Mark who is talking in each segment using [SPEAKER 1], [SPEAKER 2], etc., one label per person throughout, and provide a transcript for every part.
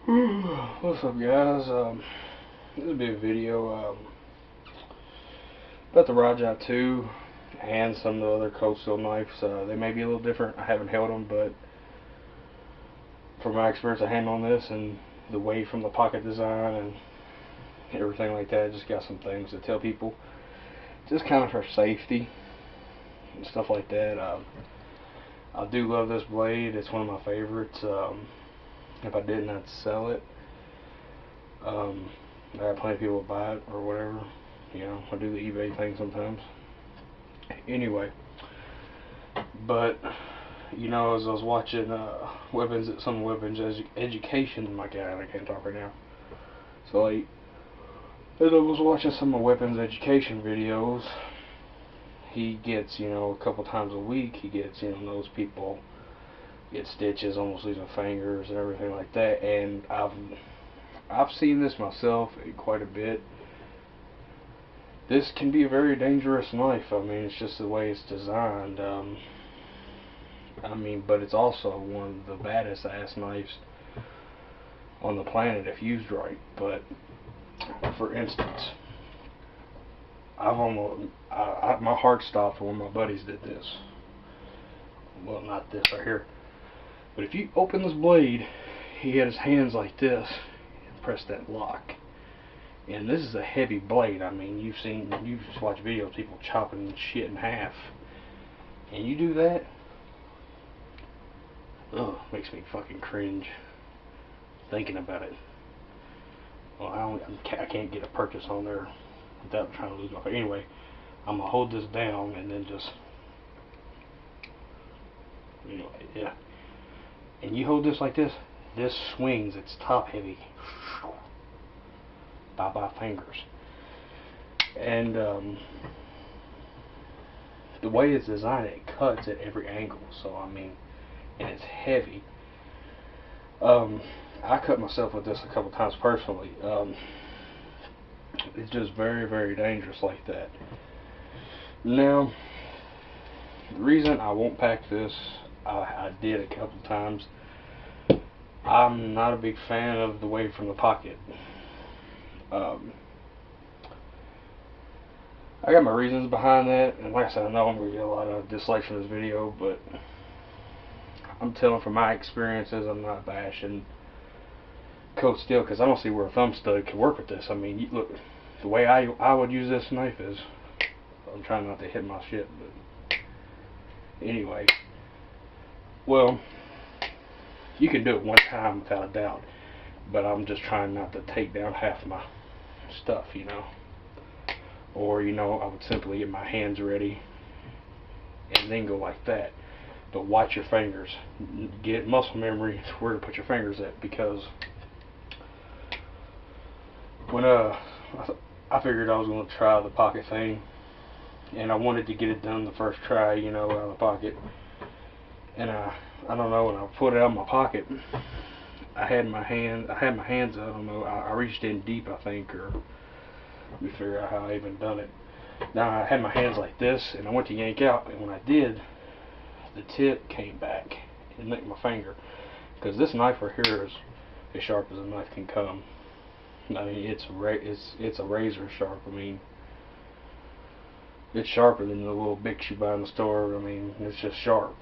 [SPEAKER 1] What's up, guys? This will be a video about the Rajah 2 and some of the other cold steel knives. They may be a little different. I haven't held them, but from my experience of handling this and the way from the pocket design and everything like that, I just got some things to tell people, just kind of for safety and stuff like that. I do love this blade. It's one of my favorites. If I didn't, I'd sell it. I got plenty of people buy it or whatever. You know, I do the eBay thing sometimes. Anyway, but you know, as I was watching some weapons education, my God, I can't talk right now. So like, as I was watching some of weapons education videos, he gets, you know, a couple times a week, he gets, you know, those people get stitches, almost losing fingers and everything like that. And I've seen this myself quite a bit. This can be a very dangerous knife. I mean, it's just the way it's designed. I mean, but it's also one of the baddest ass knives on the planet if used right. But for instance, my heart stopped when my buddies did this. Well, not this right here. But if you open this blade, he had his hands like this and press that lock. And this is a heavy blade. I mean, you've just watched videos of people chopping shit in half. And you do that, ugh, makes me fucking cringe thinking about it. Well, I can't get a purchase on there without trying to lose my face. Anyway, I'm gonna hold this down and then just, anyway, yeah. And you hold this like this swings, it's top heavy. Bye fingers. And the way it's designed, it cuts at every angle. So I mean, and it's heavy. I cut myself with this a couple times personally. It's just very dangerous like that. Now, the reason I won't pack this, I did a couple times. I'm not a big fan of the way from the pocket. I got my reasons behind that, and like I said, I know I'm going to get a lot of dislikes from this video, but I'm telling from my experiences, I'm not bashing cold steel, because I don't see where a thumb stud could work with this. I mean, look, the way I would use this knife is, I'm trying not to hit my shit, but anyway, well, you can do it one time without a doubt, but I'm just trying not to take down half my stuff, you know. Or, you know, I would simply get my hands ready and then go like that. But watch your fingers. Get muscle memory to where to put your fingers at, because when I figured I was going to try the pocket thing, and I wanted to get it done the first try, you know, out of the pocket. And I don't know, when I put it out of my pocket, I had my hands up, I don't know, I reached in deep, I think, or let me figure out how I even done it. Now I had my hands like this, and I went to yank out, and when I did, the tip came back and nicked my finger. Because this knife right here is as sharp as a knife can come. I mean, it's a razor sharp. I mean, it's sharper than the little Bics you buy in the store. I mean, it's just sharp.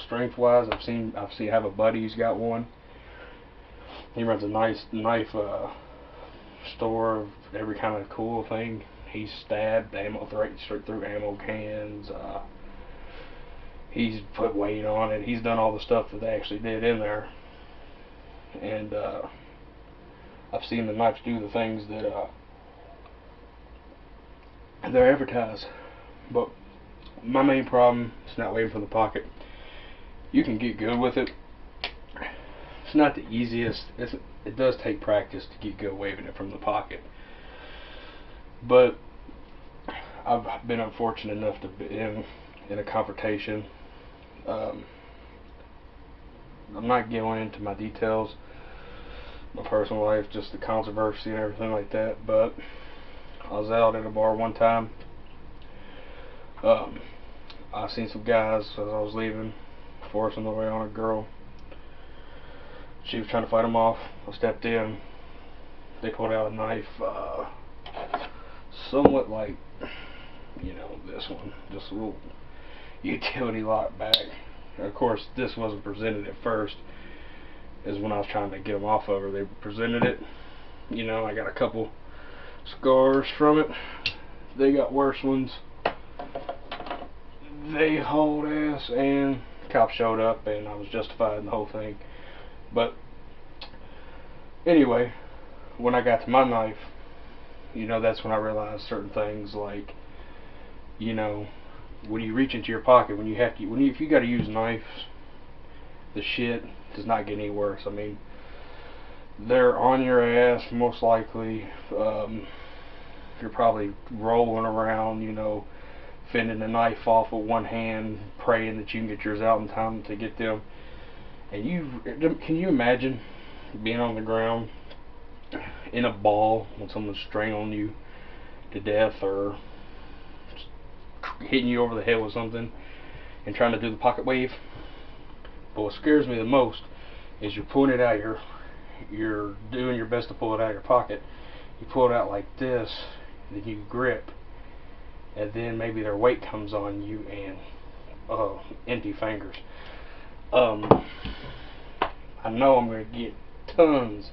[SPEAKER 1] Strength wise, I have a buddy who's got one. He runs a nice knife store of every kind of cool thing. He's stabbed ammo straight through ammo cans. He's put weight on it. He's done all the stuff that they actually did in there. And I've seen the knives do the things that they're advertised. But my main problem is not waving from the pocket. You can get good with it. It's not the easiest. It does take practice to get good waving it from the pocket. But I've been unfortunate enough to be in a confrontation. I'm not going into my details, my personal life, just the controversy and everything like that. But I was out at a bar one time. I seen some guys as I was leaving forcing their way on a girl. She was trying to fight them off. I stepped in. They pulled out a knife, somewhat like, you know, this one, just a little utility lock back. Of course, this wasn't presented at first, is when I was trying to get them off of her. They presented it. You know, I got a couple scars from it. They got worse ones. They hauled ass, and cops showed up, and I was justified in the whole thing. But anyway, when I got to my knife, you know, that's when I realized certain things, like, you know, when you reach into your pocket, if you got to use knives, the shit does not get any worse. I mean, they're on your ass most likely. You're probably rolling around, you know, fending the knife off with one hand, praying that you can get yours out in time to get them. And can you imagine being on the ground in a ball when someone's strangling you to death or hitting you over the head with something and trying to do the pocket wave? But what scares me the most is you're pulling it out, you're doing your best to pull it out of your pocket. You pull it out like this, then you grip, and then maybe their weight comes on you and empty fingers. I know I'm going to get tons.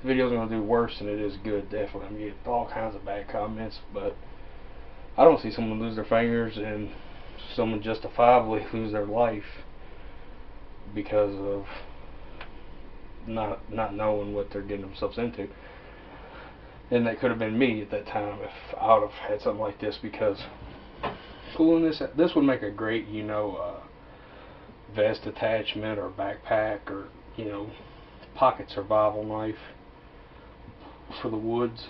[SPEAKER 1] The video's going to do worse than it is good, definitely. I'm going to get all kinds of bad comments, but I don't see someone lose their fingers and someone justifiably lose their life because of not knowing what they're getting themselves into. And that could have been me at that time if I would have had something like this, because pulling this would make a great, you know, vest attachment or backpack or, you know, pocket survival knife for the woods.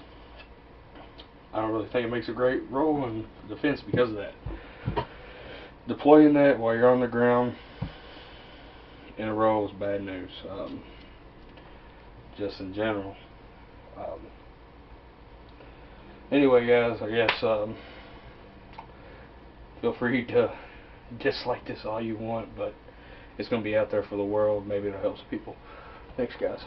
[SPEAKER 1] I don't really think it makes a great role in defense because of that. Deploying that while you're on the ground in a row is bad news, just in general. Anyway, guys, I guess feel free to dislike this all you want, but it's going to be out there for the world. Maybe it'll help some people. Thanks, guys.